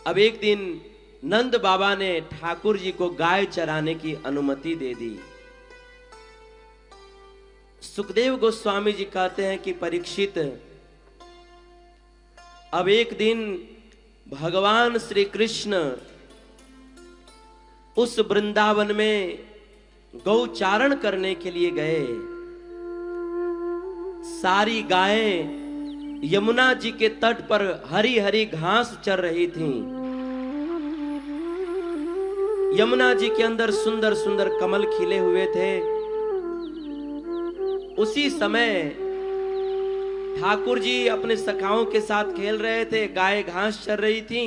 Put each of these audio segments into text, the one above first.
अब एक दिन नंद बाबा ने ठाकुर जी को गाय चराने की अनुमति दे दी। सुखदेव गोस्वामी जी कहते हैं कि परीक्षित, अब एक दिन भगवान श्री कृष्ण उस वृंदावन में गौचारण करने के लिए गए। सारी गायें यमुना जी के तट पर हरी हरी घास चर रही थीं। यमुना जी के अंदर सुंदर सुंदर कमल खिले हुए थे। उसी समय ठाकुर जी अपने सखाओं के साथ खेल रहे थे। गाय घास चर रही थी।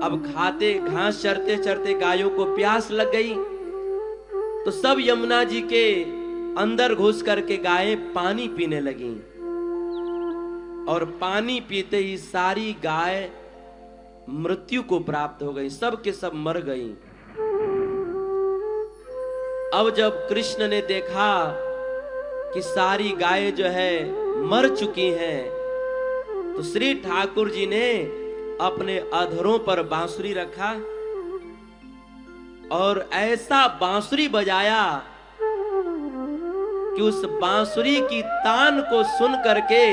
अब खाते घास चरते चरते गायों को प्यास लग गई, तो सब यमुना जी के अंदर घुस करके गायें पानी पीने लगीं। और पानी पीते ही सारी गाय मृत्यु को प्राप्त हो गई, सब के सब मर गई। अब जब कृष्ण ने देखा कि सारी गायें जो है मर चुकी हैं, तो श्री ठाकुर जी ने अपने अधरों पर बांसुरी रखा और ऐसा बांसुरी बजाया कि उस बांसुरी की तान को सुन करके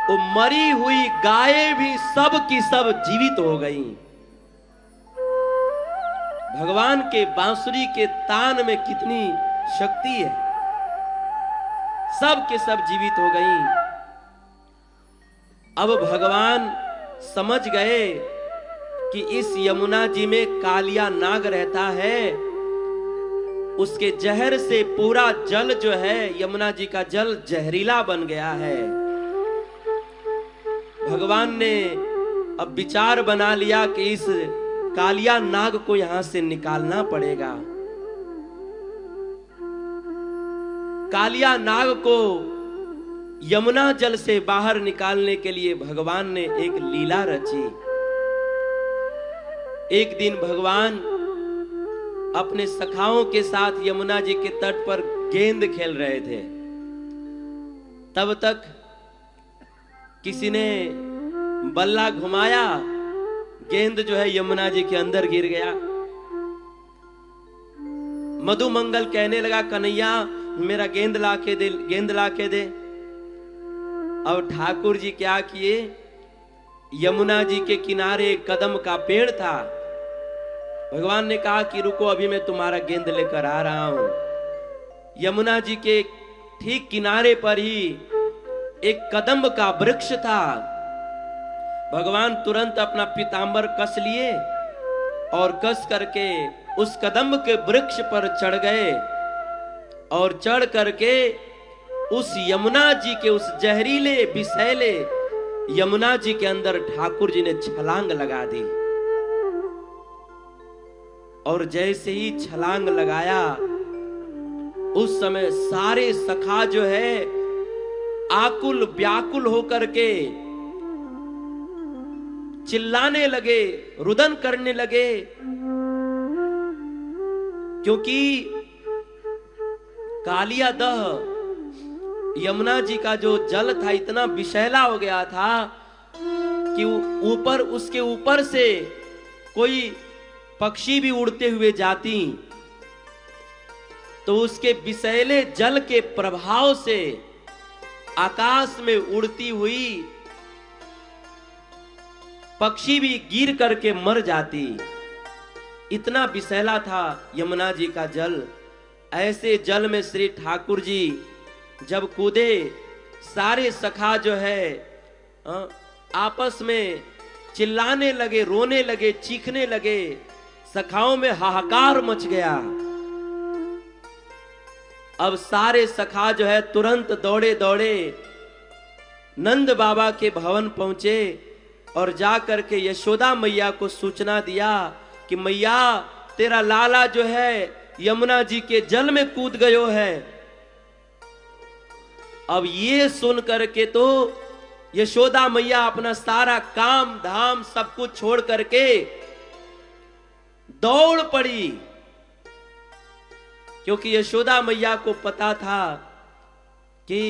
वो मरी हुई गायें भी सब की सब जीवित हो गईं। भगवान के बांसुरी के तान में कितनी शक्ति है, सब के सब जीवित हो गईं। अब भगवान समझ गए कि इस यमुना जी में कालिया नाग रहता है। उसके जहर से पूरा जल जो है, यमुना जी का जल जहरीला बन गया है। भगवान ने अब विचार बना लिया कि इस कालिया नाग को यहां से निकालना पड़ेगा। कालिया नाग को यमुना जल से बाहर निकालने के लिए भगवान ने एक लीला रची। एक दिन भगवान अपने सखाओं के साथ यमुना जी के तट पर गेंद खेल रहे थे। तब तक किसी ने बल्ला घुमाया, गेंद जो है यमुना जी के अंदर गिर गया। मधुमंगल कहने लगा, कन्हैया मेरा गेंद ला के दे, गेंद ला के दे। अब ठाकुर जी क्या किए, यमुना जी के किनारे एक कदम का पेड़ था। भगवान ने कहा कि रुको, अभी मैं तुम्हारा गेंद लेकर आ रहा हूं। यमुना जी के ठीक किनारे पर ही एक कदम का वृक्ष था। भगवान तुरंत अपना पीतांबर कस लिए और कस करके उस कदम के वृक्ष पर चढ़ गए और चढ़ करके उस यमुना जी के उस जहरीले विषैले यमुना जी के अंदर ठाकुर जी ने छलांग लगा दी। और जैसे ही छलांग लगाया, उस समय सारे सखा जो है आकुल व्याकुल होकर के चिल्लाने लगे, रुदन करने लगे, क्योंकि कालिया दह यमुना जी का जो जल था इतना विषैला हो गया था कि ऊपर, उसके ऊपर से कोई पक्षी भी उड़ते हुए जाती तो उसके विषैले जल के प्रभाव से आकाश में उड़ती हुई पक्षी भी गिर करके मर जाती। इतना विषैला था यमुना जी का जल। ऐसे जल में श्री ठाकुर जी जब कूदे, सारे सखा जो है आपस में चिल्लाने लगे, रोने लगे, चीखने लगे। सखाओं में हाहाकार मच गया। अब सारे सखा जो है तुरंत दौड़े दौड़े नंद बाबा के भवन पहुंचे और जा करके यशोदा मैया को सूचना दिया कि मैया तेरा लाला जो है यमुना जी के जल में कूद गयो है। अब ये सुन करके तो यशोदा मैया अपना सारा काम धाम सब कुछ छोड़ करके दौड़ पड़ी, क्योंकि यशोदा मैया को पता था कि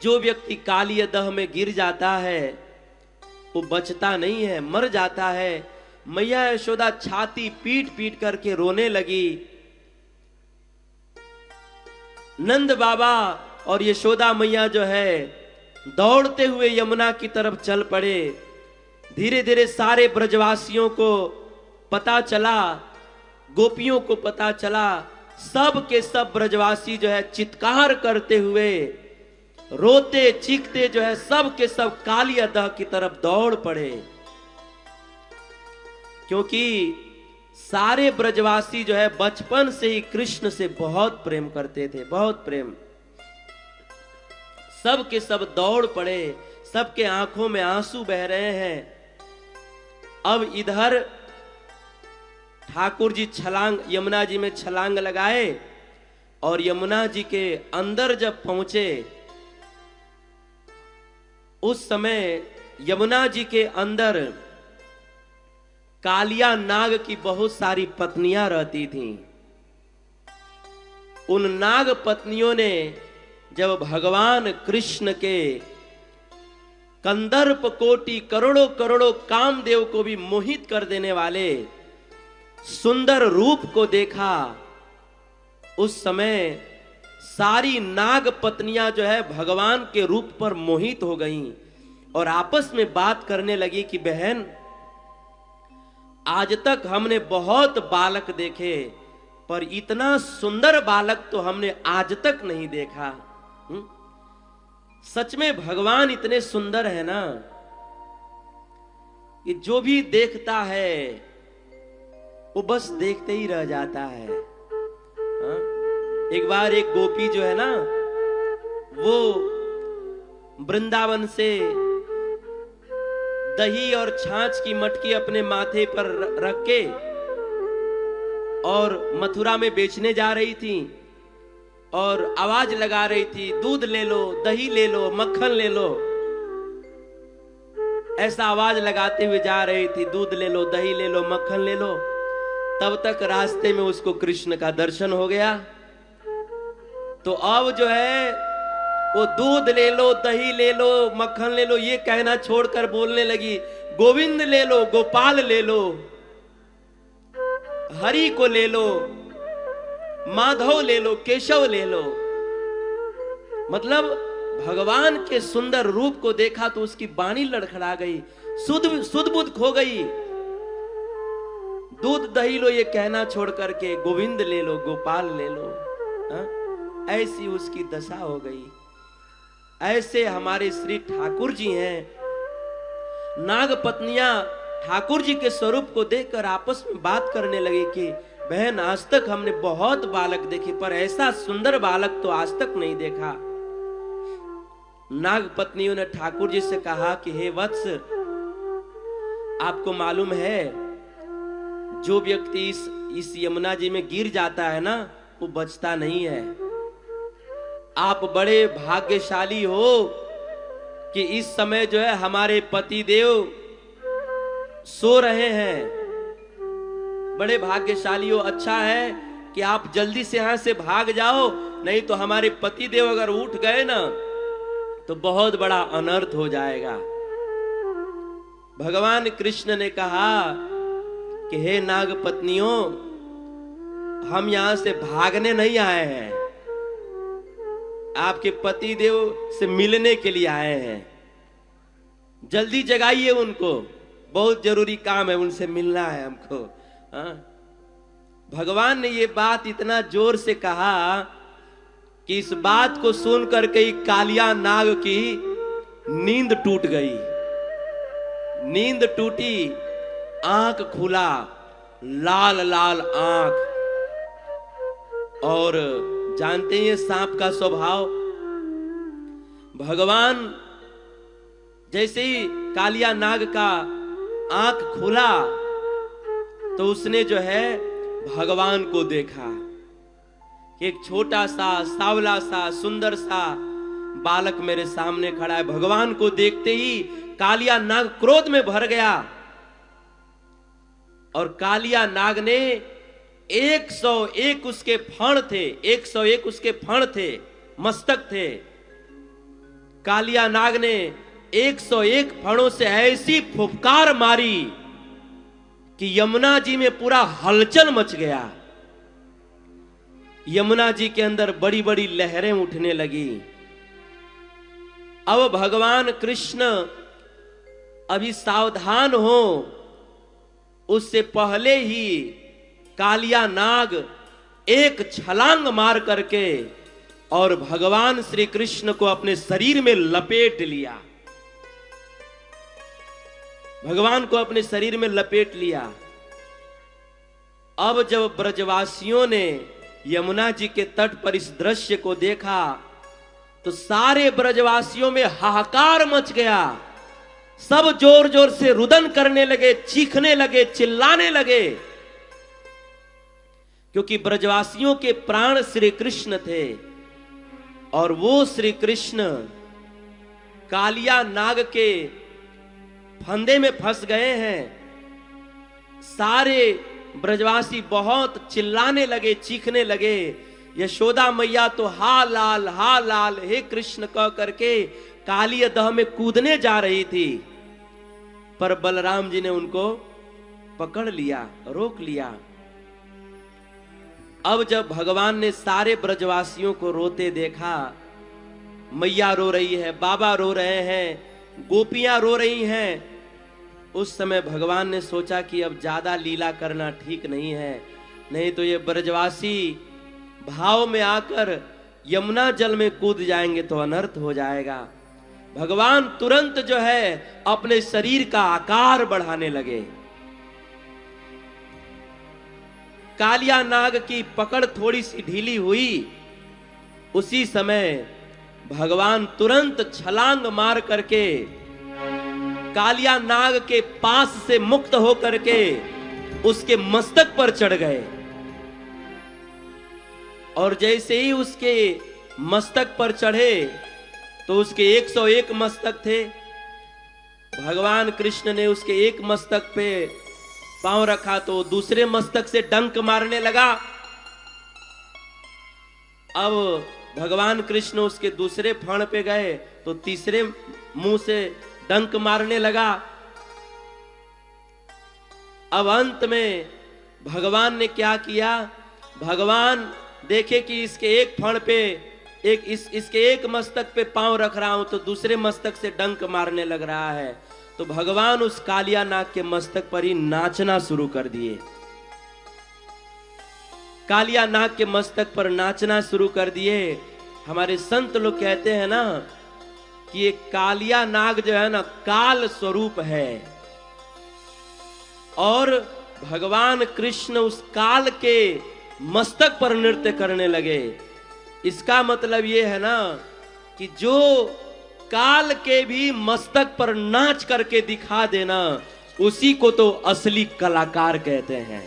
जो व्यक्ति कालिया दह में गिर जाता है वो बचता नहीं है, मर जाता है। मैया यशोदा छाती पीट पीट करके रोने लगी। नंद बाबा और यशोदा मैया जो है दौड़ते हुए यमुना की तरफ चल पड़े। धीरे धीरे सारे ब्रजवासियों को पता चला, गोपियों को पता चला, सब के सब ब्रजवासी जो है चित्कार करते हुए, रोते चीखते जो है सब के सब कालियादह की तरफ दौड़ पड़े। क्योंकि सारे ब्रजवासी जो है बचपन से ही कृष्ण से बहुत प्रेम करते थे, बहुत प्रेम। सब के सब दौड़ पड़े, सबके आंखों में आंसू बह रहे हैं। अब इधर ठाकुर जी छलांग, यमुना जी में छलांग लगाए और यमुना जी के अंदर जब पहुंचे, उस समय यमुना जी के अंदर कालिया नाग की बहुत सारी पत्नियां रहती थीं। उन नाग पत्नियों ने जब भगवान कृष्ण के कंदर्प कोटि करोड़ों करोड़ों कामदेव को भी मोहित कर देने वाले सुंदर रूप को देखा, उस समय सारी नाग पत्नियां जो है भगवान के रूप पर मोहित हो गईं और आपस में बात करने लगी कि बहन, आज तक हमने बहुत बालक देखे, पर इतना सुंदर बालक तो हमने आज तक नहीं देखा। सच में भगवान इतने सुंदर है ना कि जो भी देखता है वो बस देखते ही रह जाता है। एक बार एक गोपी जो है ना, वो वृंदावन से दही और छाछ की मटकी अपने माथे पर रख के और मथुरा में बेचने जा रही थी और आवाज लगा रही थी, दूध ले लो, दही ले लो, मक्खन ले लो। ऐसा आवाज लगाते हुए जा रही थी, दूध ले लो, दही ले लो, मक्खन ले लो। तब तक रास्ते में उसको कृष्ण का दर्शन हो गया। तो अब जो है वो दूध ले लो, दही ले लो, मक्खन ले लो ये कहना छोड़कर बोलने लगी, गोविंद ले लो, गोपाल ले लो, हरि को ले लो, माधव ले लो, केशव ले लो। मतलब भगवान के सुंदर रूप को देखा तो उसकी वाणी लड़खड़ा गई, सुध बुध खो गई। दूध दही लो ये कहना छोड़ करके गोविंद ले लो, गोपाल ले लो। ऐसी उसकी दशा हो गई। ऐसे हमारे श्री ठाकुर जी हैं। नाग पत्नियां ठाकुर जी के स्वरूप को देखकर आपस में बात करने लगी कि बहन, आज तक हमने बहुत बालक देखे, पर ऐसा सुंदर बालक तो आज तक नहीं देखा। नाग पत्नियों ने ठाकुर जी से कहा कि हे वत्स, आपको मालूम है जो व्यक्ति इस यमुना जी में गिर जाता है ना, वो बचता नहीं है। आप बड़े भाग्यशाली हो कि इस समय जो है हमारे पति देव सो रहे हैं। बड़े भाग्यशाली हो, अच्छा है कि आप जल्दी से यहां से भाग जाओ, नहीं तो हमारे पति देव अगर उठ गए ना तो बहुत बड़ा अनर्थ हो जाएगा। भगवान कृष्ण ने कहा कि हे नाग पत्नियों, हम यहां से भागने नहीं आए हैं, आपके पति देव से मिलने के लिए आए हैं। जल्दी जगाइए उनको, बहुत जरूरी काम है, उनसे मिलना है हमको। भगवान ने ये बात इतना जोर से कहा कि इस बात को सुन करके ही कालिया नाग की नींद टूट गई। नींद टूटी, आंख खुला, लाल लाल आंख। और जानते हैं सांप का स्वभाव, भगवान जैसे ही कालिया नाग का आंख खुला तो उसने जो है भगवान को देखा कि एक छोटा सा सावला सा सुंदर सा बालक मेरे सामने खड़ा है। भगवान को देखते ही कालिया नाग क्रोध में भर गया और कालिया नाग ने 101 उसके फण थे, 101 उसके फण थे, मस्तक थे। कालिया नाग ने 101 फणों से ऐसी फुफकार मारी कि यमुना जी में पूरा हलचल मच गया। यमुना जी के अंदर बड़ी बड़ी लहरें उठने लगी। अब भगवान कृष्ण अभी सावधान हो, उससे पहले ही कालिया नाग एक छलांग मार करके और भगवान श्री कृष्ण को अपने शरीर में लपेट लिया। भगवान को अपने शरीर में लपेट लिया। अब जब ब्रजवासियों ने यमुना जी के तट पर इस दृश्य को देखा तो सारे ब्रजवासियों में हाहाकार मच गया। सब जोर जोर से रुदन करने लगे, चीखने लगे, चिल्लाने लगे, क्योंकि ब्रजवासियों के प्राण श्री कृष्ण थे और वो श्री कृष्ण कालिया नाग के फंदे में फंस गए हैं। सारे ब्रजवासी बहुत चिल्लाने लगे, चीखने लगे। यशोदा मैया तो हा लाल हे कृष्ण कह करके कालिया दह में कूदने जा रही थी, पर बलराम जी ने उनको पकड़ लिया, रोक लिया। अब जब भगवान ने सारे ब्रजवासियों को रोते देखा, मैया रो रही है, बाबा रो रहे हैं, गोपियां रो रही हैं, उस समय भगवान ने सोचा कि अब ज्यादा लीला करना ठीक नहीं है, नहीं तो ये ब्रजवासी भाव में आकर यमुना जल में कूद जाएंगे तो अनर्थ हो जाएगा। भगवान तुरंत जो है अपने शरीर का आकार बढ़ाने लगे। कालिया नाग की पकड़ थोड़ी सी ढीली हुई, उसी समय भगवान तुरंत छलांग मार करके कालिया नाग के पास से मुक्त होकर के उसके मस्तक पर चढ़ गए। और जैसे ही उसके मस्तक पर चढ़े तो उसके 101 मस्तक थे। भगवान कृष्ण ने उसके एक मस्तक पे पांव रखा तो दूसरे मस्तक से डंक मारने लगा। अब भगवान कृष्ण उसके दूसरे फण पे गए तो तीसरे मुंह से डंक मारने लगा। अब अंत में भगवान ने क्या किया, भगवान देखे कि इसके एक फण पे इसके एक मस्तक पे पांव रख रहा हूं तो दूसरे मस्तक से डंक मारने लग रहा है, तो भगवान उस कालिया नाग के मस्तक पर ही नाचना शुरू कर दिए। कालिया नाग के मस्तक पर नाचना शुरू कर दिए। हमारे संत लोग कहते हैं ना कि ये कालिया नाग जो है ना काल स्वरूप है, और भगवान कृष्ण उस काल के मस्तक पर नृत्य करने लगे। इसका मतलब ये है ना कि जो काल के भी मस्तक पर नाच करके दिखा देना, उसी को तो असली कलाकार कहते हैं।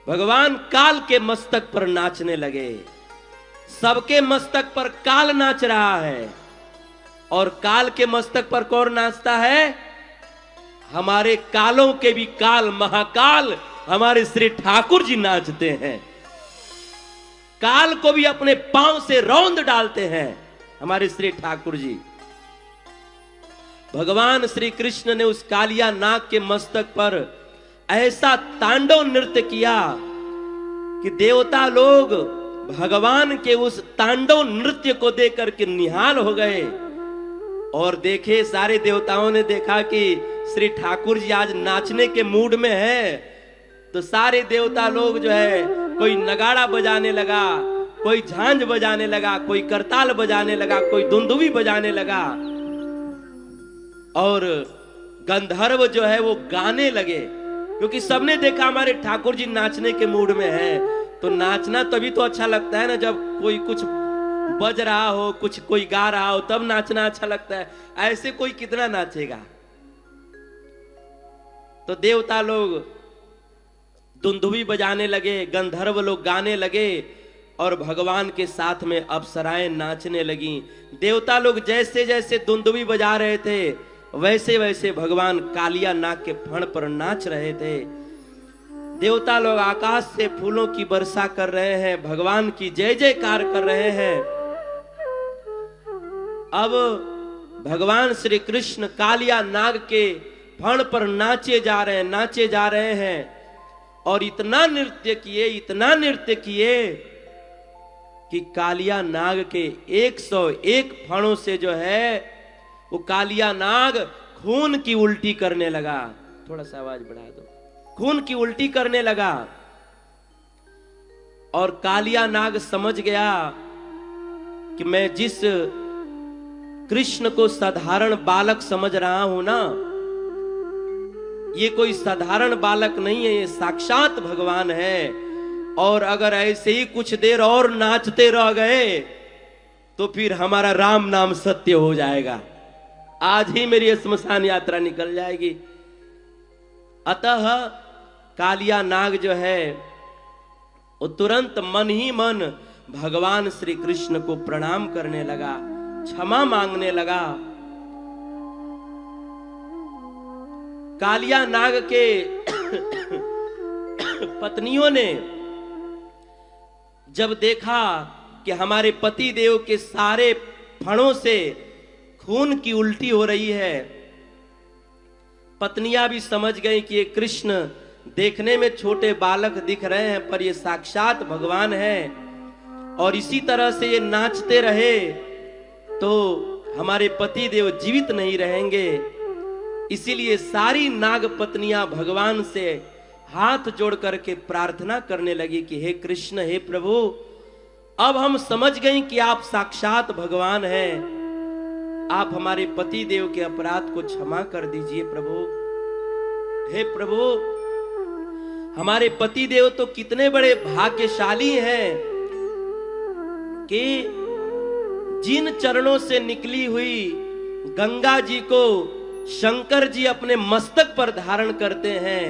भगवान काल के मस्तक पर नाचने लगे। सबके मस्तक पर काल नाच रहा है, और काल के मस्तक पर कौन नाचता है? हमारे कालों के भी काल महाकाल हमारे श्री ठाकुर जी नाचते हैं। काल को भी अपने पांव से रौंद डालते हैं हमारे श्री ठाकुर जी। भगवान श्री कृष्ण ने उस कालिया नाग के मस्तक पर ऐसा तांडव नृत्य किया कि देवता लोग भगवान के उस तांडव नृत्य को देख करके निहाल हो गए। और देखे, सारे देवताओं ने देखा कि श्री ठाकुर जी आज नाचने के मूड में है, तो सारे देवता लोग जो है कोई नगाड़ा बजाने लगा, कोई झांझ बजाने लगा, कोई करताल बजाने लगा, कोई दुंदुभी बजाने लगा, और गंधर्व जो है वो गाने लगे, क्योंकि सबने देखा हमारे ठाकुर जी नाचने के मूड में है। तो नाचना तभी तो अच्छा लगता है ना, जब कोई कुछ बज रहा हो, कुछ कोई गा रहा हो, तब नाचना अच्छा लगता है। ऐसे कोई कितना नाचेगा। तो देवता लोग दुंदुभी बजाने लगे, गंधर्व लोग गाने लगे, और भगवान के साथ में अप्सराएं नाचने लगी। देवता लोग जैसे जैसे दुंदुभी बजा रहे थे, वैसे वैसे भगवान कालिया नाग के फण पर नाच रहे थे। देवता लोग आकाश से फूलों की वर्षा कर रहे हैं, भगवान की जय जयकार कर रहे हैं। अब भगवान श्री कृष्ण कालिया नाग के फण पर नाचे जा रहे हैं और इतना नृत्य किए कि कालिया नाग के 101 फणों से जो है वो कालिया नाग खून की उल्टी करने लगा। थोड़ा सा आवाज बढ़ा दो। खून की उल्टी करने लगा और कालिया नाग समझ गया कि मैं जिस कृष्ण को साधारण बालक समझ रहा हूं ना, ये कोई साधारण बालक नहीं है, ये साक्षात भगवान है। और अगर ऐसे ही कुछ देर और नाचते रह गए तो फिर हमारा राम नाम सत्य हो जाएगा, आज ही मेरी श्मशान यात्रा निकल जाएगी। अतः कालिया नाग जो है वो तुरंत मन ही मन भगवान श्री कृष्ण को प्रणाम करने लगा, क्षमा मांगने लगा। कालिया नाग के पत्नियों ने जब देखा कि हमारे पति देव के सारे फणों से खून की उल्टी हो रही है, पत्नियां भी समझ गई कि ये कृष्ण देखने में छोटे बालक दिख रहे हैं पर ये साक्षात भगवान है और इसी तरह से ये नाचते रहे तो हमारे पति देव जीवित नहीं रहेंगे। इसीलिए सारी नाग पत्नियां भगवान से हाथ जोड़ करके प्रार्थना करने लगी कि हे कृष्ण, हे प्रभु, अब हम समझ गए कि आप साक्षात भगवान हैं, आप हमारे पति देव के अपराध को क्षमा कर दीजिए प्रभु। हे प्रभु, हमारे पति देव तो कितने बड़े भाग्यशाली हैं कि जिन चरणों से निकली हुई गंगा जी को शंकर जी अपने मस्तक पर धारण करते हैं।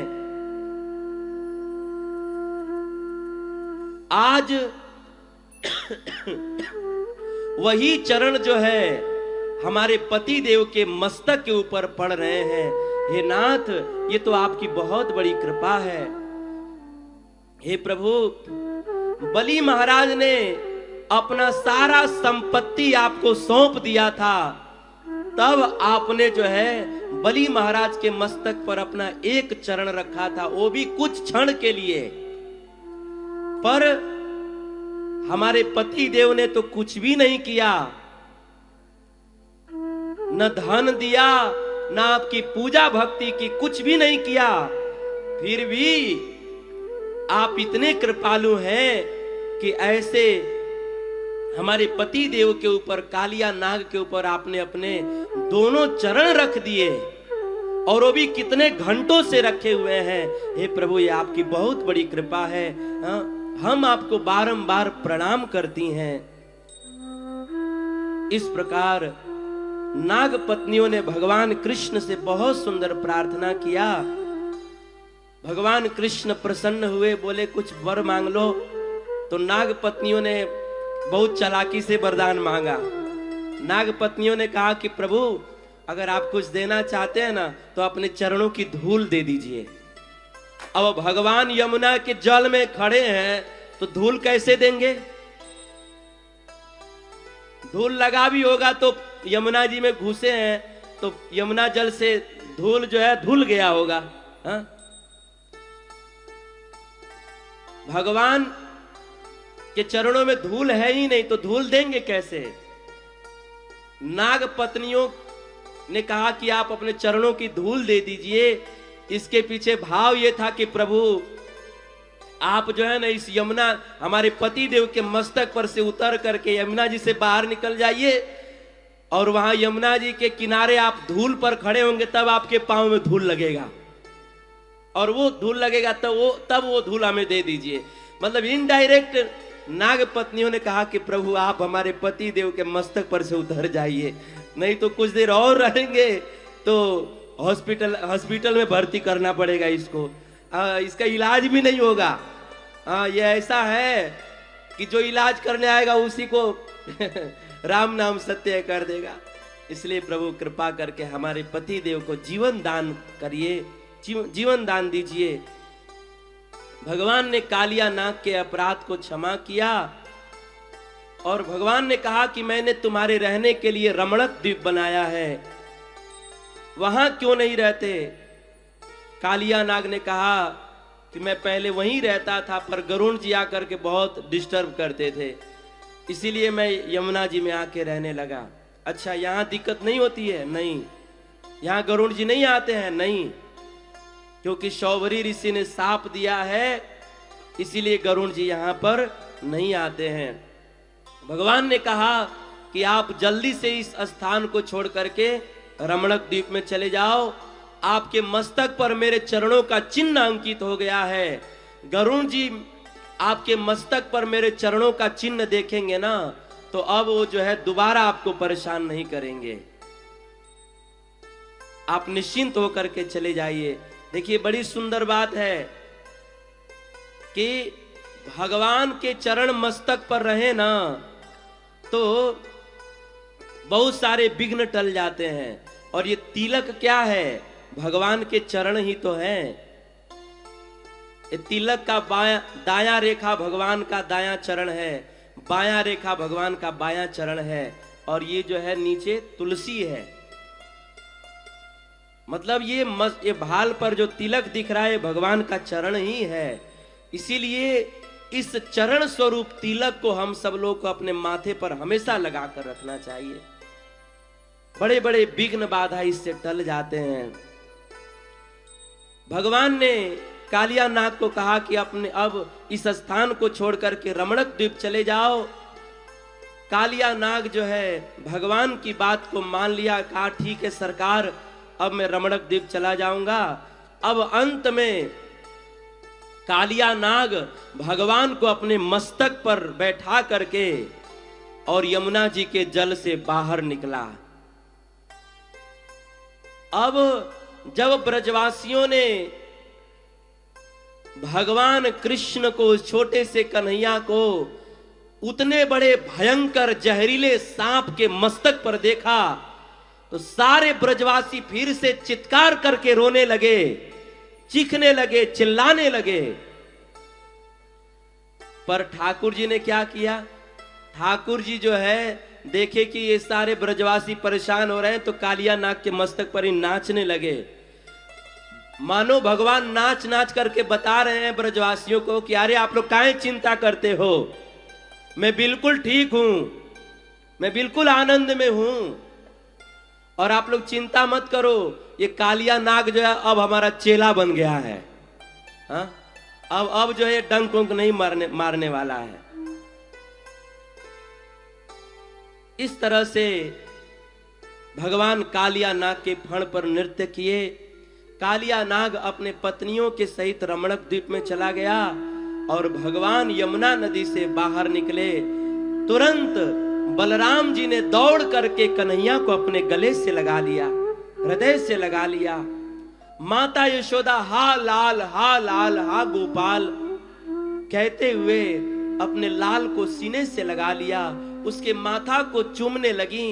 आज वही चरण जो है हमारे पति देव के मस्तक के ऊपर पड़ रहे हैं। हे नाथ, ये तो आपकी बहुत बड़ी कृपा है। हे प्रभु, बलि महाराज ने अपना सारा संपत्ति आपको सौंप दिया था, तब आपने जो है बलि महाराज के मस्तक पर अपना एक चरण रखा था, वो भी कुछ क्षण के लिए। पर हमारे पति देव ने तो कुछ भी नहीं किया, न धन दिया, न आपकी पूजा भक्ति की, कुछ भी नहीं किया। फिर भी आप इतने कृपालु हैं कि ऐसे हमारे पति देव के ऊपर, कालिया नाग के ऊपर आपने अपने दोनों चरण रख दिए और वो भी कितने घंटों से रखे हुए हैं। हे प्रभु, ये आपकी बहुत बड़ी कृपा है, हम आपको बारंबार प्रणाम करती हैं। इस प्रकार नाग पत्नियों ने भगवान कृष्ण से बहुत सुंदर प्रार्थना किया। भगवान कृष्ण प्रसन्न हुए, बोले कुछ वर मांग लो। तो नाग पत्नियों ने बहुत चालाकी से वरदान मांगा। नाग पत्नियों ने कहा कि प्रभु, अगर आप कुछ देना चाहते हैं ना तो अपने चरणों की धूल दे दीजिए। अब भगवान यमुना के जल में खड़े हैं तो धूल कैसे देंगे? धूल लगा भी होगा तो यमुना जी में घुसे हैं तो यमुना जल से धूल जो है धुल गया होगा। हा? भगवान के चरणों में धूल है ही नहीं तो धूल देंगे कैसे? नाग पत्नियों ने कहा कि आप अपने चरणों की धूल दे दीजिए। इसके पीछे भाव ये था कि प्रभु, आप जो है ना इस यमुना, हमारे पति देव के मस्तक पर से उतर करके यमुना जी से बाहर निकल जाइए और वहां यमुना जी के किनारे आप धूल पर खड़े होंगे, तब आपके पांव में धूल लगेगा और वो धूल लगेगा तब वो धूल हमें दे दीजिए। मतलब इनडायरेक्ट नाग पत्नियों ने कहा कि प्रभु, आप हमारे पति देव के मस्तक पर से उतर जाइए, नहीं तो कुछ देर और रहेंगे तो हॉस्पिटल में भर्ती करना पड़ेगा इसको, इसका इलाज भी नहीं होगा। ये ऐसा है कि जो इलाज करने आएगा उसी को राम नाम सत्य कर देगा। इसलिए प्रभु कृपा करके हमारे पति देव को जीवन दान करिए, जीवन दान दीजिए। भगवान ने कालिया नाग के अपराध को क्षमा किया और भगवान ने कहा कि मैंने तुम्हारे रहने के लिए रमणक द्वीप बनाया है, वहां क्यों नहीं रहते? कालिया नाग ने कहा कि मैं पहले वहीं रहता था, पर गरुण जी आकर के बहुत डिस्टर्ब करते थे, इसीलिए मैं यमुना जी में आके रहने लगा। अच्छा, यहाँ दिक्कत नहीं होती है? नहीं। यहाँ गरुण जी नहीं आते हैं? नहीं, क्योंकि शौवरी ऋषि ने साप दिया है, इसीलिए गरुण जी यहाँ पर नहीं आते हैं। भगवान ने कहा कि आप जल्दी से इस स्थान को छोड़ करके रमणक द्वीप में चले जाओ, आपके मस्तक पर मेरे चरणों का चिन्ह अंकित हो गया है। गरुण जी आपके मस्तक पर मेरे चरणों का चिन्ह देखेंगे ना, तो अब वो जो है दोबारा आपको परेशान नहीं करेंगे, आप निश्चिंत होकर के चले जाइए। देखिए, बड़ी सुंदर बात है कि भगवान के चरण मस्तक पर रहे ना, तो बहुत सारे विघ्न टल जाते हैं। और ये तिलक क्या है? भगवान के चरण ही तो है। ये तिलक का दायां रेखा भगवान का दायां चरण है, बायां रेखा भगवान का बायां चरण है, और ये जो है नीचे तुलसी है। मतलब ये भाल पर जो तिलक दिख रहा है भगवान का चरण ही है। इसीलिए इस चरण स्वरूप तिलक को हम सब लोग को अपने माथे पर हमेशा लगा कर रखना चाहिए। बड़े बड़े विघ्न बाधा इससे टल जाते हैं। भगवान ने कालिया नाग को कहा कि अपने अब इस स्थान को छोड़ करके रमणक द्वीप चले जाओ। कालिया नाग जो है भगवान की बात को मान लिया, कहा ठीक है सरकार, अब मैं रमणक द्वीप चला जाऊंगा। अब अंत में कालिया नाग भगवान को अपने मस्तक पर बैठा करके और यमुना जी के जल से बाहर निकला। अब जब ब्रजवासियों ने भगवान कृष्ण को, उस छोटे से कन्हैया को उतने बड़े भयंकर जहरीले सांप के मस्तक पर देखा, तो सारे ब्रजवासी फिर से चित्कार करके रोने लगे, चीखने लगे, चिल्लाने लगे। पर ठाकुर जी ने क्या किया? ठाकुर जी जो है देखे कि ये सारे ब्रजवासी परेशान हो रहे हैं, तो कालिया नाग के मस्तक पर ही नाचने लगे। मानो भगवान नाच नाच करके बता रहे हैं ब्रजवासियों को कि अरे आप लोग काहे चिंता करते हो, मैं बिल्कुल ठीक हूं, मैं बिल्कुल आनंद में हूं, और आप लोग चिंता मत करो, ये कालिया नाग जो है अब हमारा चेला बन गया है। हाँ, अब जो है डंक उंक नहीं मारने वाला है। इस तरह से भगवान कालिया नाग के फण पर नृत्य किए। कालिया नाग अपने पत्नियों के सहित रमणक द्वीप में चला गया और भगवान यमुना नदी से बाहर निकले। तुरंत बलराम जी ने दौड़ करके कन्हैया को अपने गले से लगा लिया, हृदय से लगा लिया। माता यशोदा हा लाल हा लाल हा गोपाल कहते हुए अपने लाल को सीने से लगा लिया, उसके माथा को चूमने लगी।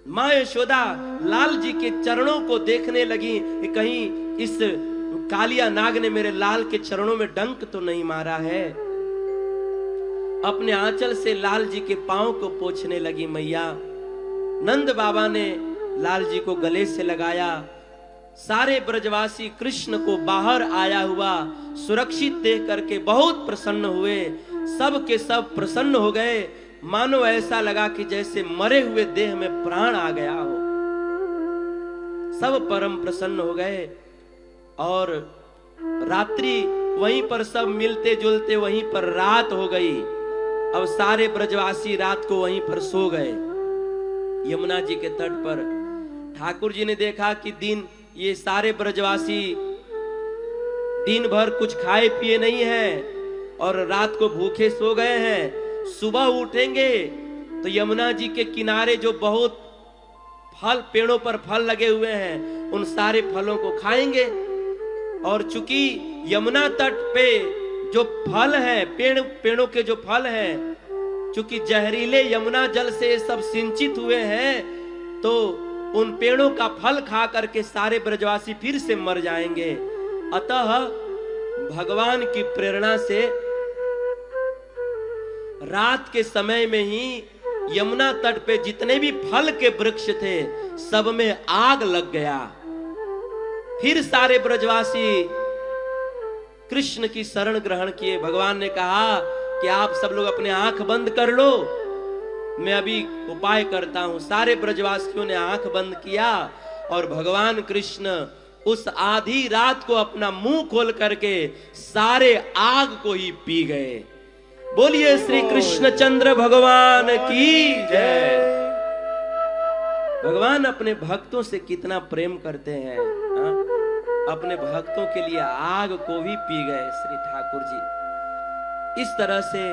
माँ यशोदा लाल जी के चरणों को देखने लगी कि कहीं इस कालिया नाग ने मेरे लाल के चरणों में डंक तो नहीं मारा है। अपने आंचल से लाल जी के पांव को पोंछने लगी मैया। नंद बाबा ने लाल जी को गले से लगाया। सारे ब्रजवासी कृष्ण को बाहर आया हुआ सुरक्षित देख करके बहुत प्रसन्न हुए। सब के सब प्रसन्न हो गए, मानो ऐसा लगा कि जैसे मरे हुए देह में प्राण आ गया हो। सब परम प्रसन्न हो गए और रात्रि वहीं पर सब मिलते जुलते वहीं पर रात हो गई। अब सारे ब्रजवासी रात को वहीं पर सो गए यमुना जी के तट पर। ठाकुर जी ने देखा कि ये सारे ब्रजवासी दिन भर कुछ खाए पिए नहीं है और रात को भूखे सो गए हैं। सुबह उठेंगे तो यमुना जी के किनारे जो बहुत फल, पेड़ों पर फल लगे हुए हैं, उन सारे फलों को खाएंगे। और चूंकि यमुना तट पे जो फल है, पेड़ों के जो फल हैं, चूंकि जहरीले यमुना जल से सब सिंचित हुए हैं, तो उन पेड़ों का फल खा करके सारे ब्रजवासी फिर से मर जाएंगे। अतः भगवान की प्रेरणा से रात के समय में ही यमुना तट पे जितने भी फल के वृक्ष थे सब में आग लग गया। फिर सारे ब्रजवासी कृष्ण की शरण ग्रहण किए। भगवान ने कहा कि आप सब लोग अपने आंख बंद कर लो, मैं अभी उपाय करता हूं। सारे ब्रजवासियों ने आंख बंद किया और भगवान कृष्ण उस आधी रात को अपना मुंह खोल करके सारे आग को ही पी गए। बोलिए श्री कृष्ण चंद्र भगवान की जय। भगवान अपने भक्तों से कितना प्रेम करते हैं, अपने भक्तों के लिए आग को भी पी गए श्री ठाकुर जी। इस तरह से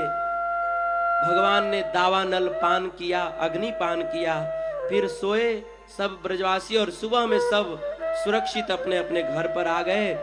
भगवान ने दावानल पान किया, अग्नि पान किया, फिर सोए सब ब्रजवासी और सुबह में सब सुरक्षित अपने अपने घर पर आ गए।